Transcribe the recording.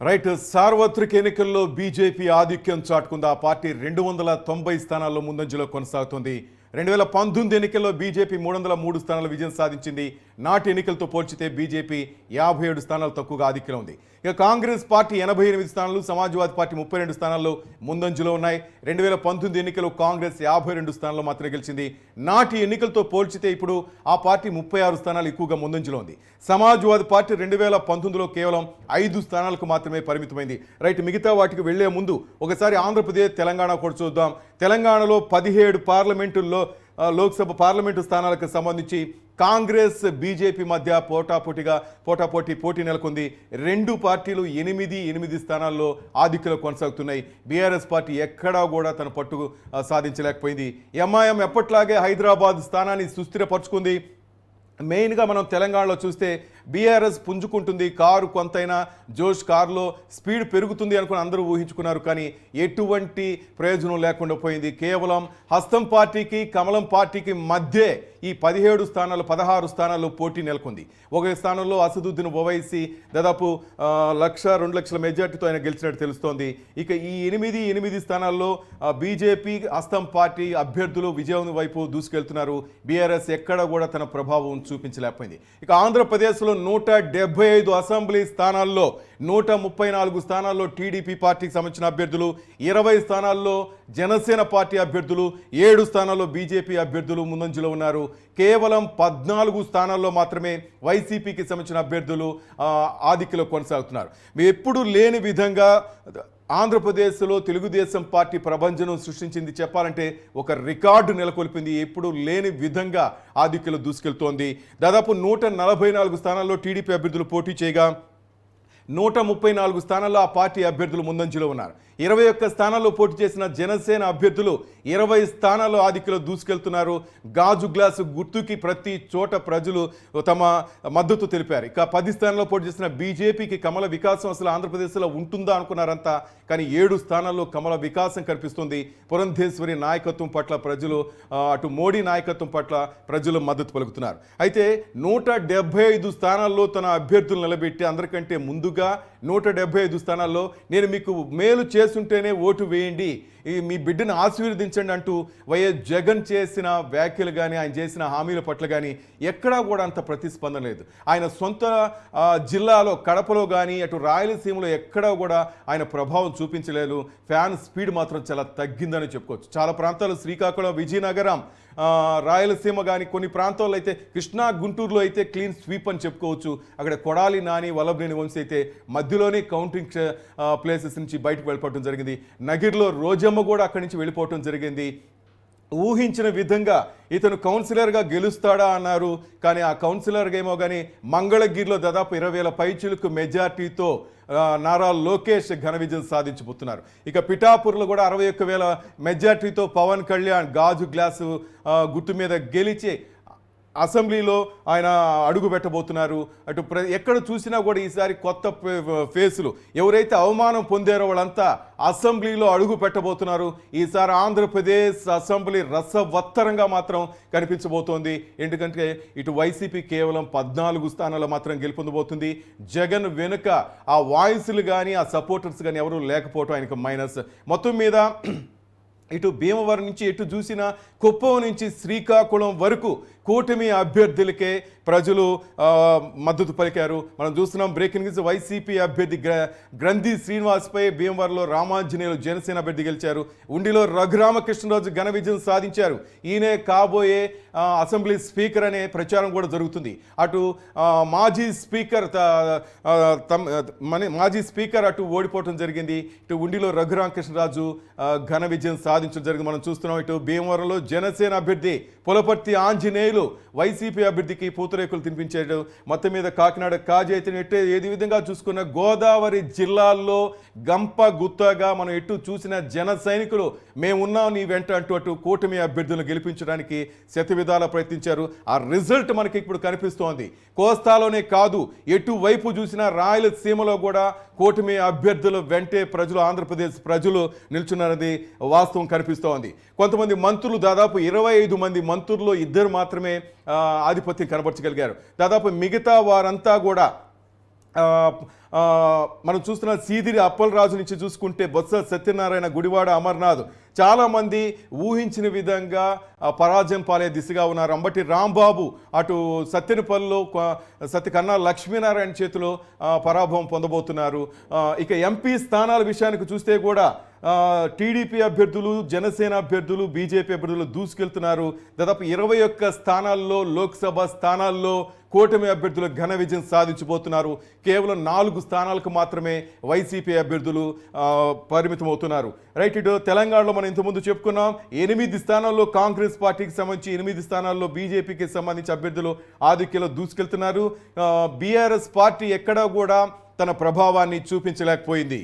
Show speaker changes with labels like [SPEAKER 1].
[SPEAKER 1] Right. సార్వత్రిక ఎన్నికల్లో BJP ఆధిక్యం చాటుకుంది. ఆ పార్టీ 290 స్థానాల్లో ముందంజలో కొనసాగుతుంది. 2019 ఎన్నికల్లో బీజేపీ 303 స్థానాల విజయం సాధించింది. నాటి ఎన్నికలతో పోల్చితే బీజేపీ 57 స్థానాలు తక్కువగా ఆధిక్యంలో ఉంది. ఇక కాంగ్రెస్ పార్టీ 88 స్థానాలు, సమాజ్వాదీ పార్టీ 32 స్థానాల్లో ముందంజలో ఉన్నాయి. 2019 ఎన్నికల్లో కాంగ్రెస్ 52 స్థానాల్లో మాత్రమే గెలిచింది. నాటి ఎన్నికలతో పోల్చితే ఇప్పుడు ఆ పార్టీ 36 స్థానాలు ఎక్కువగా ముందంజలో ఉంది. సమాజ్వాదీ పార్టీ 2019లో కేవలం 5 స్థానాలకు మాత్రమే పరిమితమైంది. రైట్, మిగతా వాటికి వెళ్లే ముందు ఒకసారి ఆంధ్రప్రదేశ్, తెలంగాణ కూడా చూద్దాం. తెలంగాణలో 17 పార్లమెంటుల్లో లోక్సభ పార్లమెంటు స్థానాలకు సంబంధించి కాంగ్రెస్, బీజేపీ మధ్య పోటీ నెలకొంది. రెండు పార్టీలు 8 స్థానాల్లో ఆధిక్యంలో కొనసాగుతున్నాయి. బీఆర్ఎస్ పార్టీ ఎక్కడా కూడా తన పట్టు సాధించలేకపోయింది. ఎంఐఎం ఎప్పట్లాగే హైదరాబాద్ స్థానాన్ని సుస్థిరపరుచుకుంది. మెయిన్గా మనం తెలంగాణలో చూస్తే బీఆర్ఎస్ పుంజుకుంటుంది, కారు కొంతైనా జోష్, కారులో స్పీడ్ పెరుగుతుంది అనుకుని అందరూ ఊహించుకున్నారు. కానీ ఎటువంటి ప్రయోజనం లేకుండా పోయింది. కేవలం హస్తం పార్టీకి, కమలం పార్టీకి మధ్య ఈ 16 స్థానాల్లో పోటీ నెలకొంది. ఒక స్థానంలో అసదుద్దీన్ ఓవైసీ దాదాపు 1-2 లక్షల మెజార్టీతో ఆయన గెలిచినట్టు తెలుస్తోంది. ఇక ఈ 8 స్థానాల్లో బీజేపీ, హస్తం పార్టీ అభ్యర్థులు విజయం వైపు దూసుకెళ్తున్నారు. బీఆర్ఎస్ ఎక్కడ కూడా తన ప్రభావం చూపించలేకపోయింది. ఇక ఆంధ్రప్రదేశ్లో 175 అసెంబ్లీ స్థానాల్లో 134 స్థానాల్లో టీడీపీ పార్టీకి సంబంధించిన అభ్యర్థులు, 20 స్థానాల్లో జనసేన పార్టీ అభ్యర్థులు, 7 స్థానాల్లో బీజేపీ అభ్యర్థులు ముందంజలో ఉన్నారు. కేవలం 14 స్థానాల్లో మాత్రమే వైసీపీకి సంబంధించిన అభ్యర్థులు ఆధిక్యంలో కొనసాగుతున్నారు. ఎప్పుడు లేని విధంగా ఆంధ్రప్రదేశ్లో తెలుగుదేశం పార్టీ ప్రభంజనం సృష్టించింది. చెప్పాలంటే ఒక రికార్డు నెలకొల్పింది. ఎప్పుడు లేని విధంగా ఆధిక్యంలో దూసుకెళ్తోంది. దాదాపు 144 స్థానాల్లో టీడీపీ అభ్యర్థులు పోటీ చేయగా 134 స్థానాల్లో ఆ పార్టీ అభ్యర్థులు ముందంజలో ఉన్నారు. 21 స్థానాల్లో పోటీ చేసిన జనసేన అభ్యర్థులు 20 స్థానాల్లో ఆధిక్యంలో దూసుకెళ్తున్నారు. గాజు గ్లాసు గుర్తుకి ప్రతి చోట ప్రజలు తమ మద్దతు తెలిపారు. ఇక 10 స్థానాల్లో పోటీ చేసిన బీజేపీకి కమల వికాసం అసలు ఆంధ్రప్రదేశ్లో ఉంటుందా అనుకున్నారంతా. కానీ 7 స్థానాల్లో కమల వికాసం కనిపిస్తుంది. పురంధేశ్వరి నాయకత్వం పట్ల ప్రజలు, అటు మోడీ నాయకత్వం పట్ల ప్రజలు మద్దతు పలుకుతున్నారు. అయితే 175 స్థానాల్లో తన అభ్యర్థులు నిలబెట్టి అందరికంటే ముందుగా 175 స్థానాల్లో నేను మీకు మేలు చేస్తుంటేనే ఓటు వేయండి, మీ బిడ్డను ఆశీర్వదించండి అంటూ వైఎస్ జగన్ చేసిన వ్యాఖ్యలు కానీ, ఆయన చేసిన హామీల పట్ల కానీ ఎక్కడా కూడా అంత ప్రతిస్పందన లేదు. ఆయన సొంత జిల్లాలో కడపలో కానీ, అటు రాయలసీమలో ఎక్కడా కూడా ఆయన ప్రభావం చూపించలేదు. ఫ్యాన్ స్పీడ్ మాత్రం చాలా తగ్గిందని చెప్పుకోవచ్చు. చాలా ప్రాంతాలు, శ్రీకాకుళం, విజయనగరం, రాయలసీమ కానీ కొన్ని ప్రాంతాల్లో అయితే, కృష్ణా, గుంటూరులో అయితే క్లీన్ స్వీప్ అని చెప్పుకోవచ్చు. అక్కడ కొడాలి నాని, వల్లభనేని వంశీ అయితే మధ్యలోనే కౌంటింగ్ ప్లేసెస్ నుంచి బయటకు వెళ్ళిపోవడం జరిగింది. నగిర్లో రోజమ్మ కూడా అక్కడి నుంచి వెళ్ళిపోవడం జరిగింది. ఊహించిన విధంగా ఇతను కౌన్సిలర్గా గెలుస్తాడా అన్నారు. కానీ ఆ కౌన్సిలర్గా ఏమో కానీ మంగళగిరిలో దాదాపు 20,000 పైచిలకు మెజార్టీతో నారా లోకేష్ ఘన విజయం సాధించబోతున్నారు. ఇక పిఠాపూర్లో కూడా 61,000 మెజార్టీతో పవన్ కళ్యాణ్ గాజు గ్లాసు గుర్తు మీద గెలిచి అసెంబ్లీలో ఆయన అడుగు పెట్టబోతున్నారు. అటు ఎక్కడ చూసినా కూడా ఈసారి కొత్త ఫేసులు, ఎవరైతే అవమానం పొందారో వాళ్ళంతా అసెంబ్లీలో అడుగు పెట్టబోతున్నారు. ఈసారి ఆంధ్రప్రదేశ్ అసెంబ్లీ రసవత్తరంగా మాత్రం కనిపించబోతోంది. ఎందుకంటే ఇటు వైసీపీ కేవలం 14 స్థానాల్లో మాత్రం గెలుపొందబోతుంది. జగన్ వెనుక ఆ వాయిస్లు కానీ, ఆ సపోర్టర్స్ కానీ ఎవరు లేకపోవటం ఆయనకు మైనస్. మొత్తం మీద ఇటు భీమవరం నుంచి ఎటు చూసిన కుప్పం నుంచి శ్రీకాకుళం వరకు కూటమి అభ్యర్థులకే ప్రజలు మద్దతు పలికారు. మనం చూస్తున్నాం బ్రేకింగ్ న్యూస్. వైసీపీ అభ్యర్థి గ్రంథి శ్రీనివాస్పై భీమవరంలో రామాంజనేయులు జనసేన అభ్యర్థి గెలిచారు. ఉండిలో రఘురామకృష్ణరాజు ఘన విజయం సాధించారు. ఈయనే కాబోయే అసెంబ్లీ స్పీకర్ అనే ప్రచారం కూడా జరుగుతుంది. అటు మాజీ స్పీకర్ అటు ఓడిపోవడం జరిగింది. ఇటు ఉండిలో రఘురామకృష్ణరాజు ఘన విజయం సాధించడం జరిగింది. మనం చూస్తున్నాం. ఇటు భీమవరంలో జనసేన అభ్యర్థి పులపర్తి ఆంజనేయులు వైసీపీ అభ్యర్థికి పూతరేకులు తినిపించాడు. మొత్తం మీద కాకినాడ కాజైతే ఏది విధంగా చూసుకున్న గోదావరి జిల్లాల్లో గంప గుత్తగా మనం ఎటు చూసిన జన సైనికులు మేమున్నాం నీ వెంట అంటూ అటు కూటమి అభ్యర్థులను గెలిపించడానికి శతవిధాల ప్రయత్నించారు. ఆ రిజల్ట్ మనకి ఇప్పుడు కనిపిస్తోంది. కోస్తాలోనే కాదు, ఎటువైపు చూసినా రాయలసీమలో కూడా కూటమి అభ్యర్థుల వెంటే ప్రజలు, ఆంధ్రప్రదేశ్ ప్రజలు నిల్చున్నది వాస్తవం కనిపిస్తోంది. కొంతమంది మంత్రులు, దాదాపు 25 మంది మంత్రుల్లో 2 మాత్రమే ఆధిపత్యం కనబరచగలిగారు. దాదాపు మిగతా వారంతా కూడా ఆ, ఆ, మనం చూస్తున్న సీదిరి అప్పలరాజు నుంచి చూసుకుంటే బొత్స సత్యనారాయణ, గుడివాడ అమర్నాథ్ చాలామంది ఊహించిన విధంగా పరాజయం పాలే దిశగా ఉన్నారు. అంబటి రాంబాబు అటు సత్యనపల్లిలో సత్యకన్నా లక్ష్మీనారాయణ చేతిలో పరాభవం పొందబోతున్నారు. ఇక ఎంపీ స్థానాల విషయానికి చూస్తే కూడా టీడీపీ అభ్యర్థులు, జనసేన అభ్యర్థులు, బీజేపీ అభ్యర్థులు దూసుకెళ్తున్నారు. దాదాపు 21 స్థానాల్లో, లోక్సభ స్థానాల్లో కూటమి అభ్యర్థులు ఘన విజయం సాధించబోతున్నారు. కేవలం 4 స్థానాలకు మాత్రమే వైసీపీ అభ్యర్థులు పరిమితం అవుతున్నారు. రైట్, ఇటు తెలంగాణలో మనం ఇంతకుముందు చెప్పుకున్నాం 8 స్థానాల్లో కాంగ్రెస్ పార్టీకి సంబంధించి, 8 స్థానాల్లో బీజేపీకి సంబంధించి అభ్యర్థులు ఆధిక్యంలో దూసుకెళ్తున్నారు. బీఆర్ఎస్ పార్టీ ఎక్కడా కూడా తన ప్రభావాన్ని చూపించలేకపోయింది.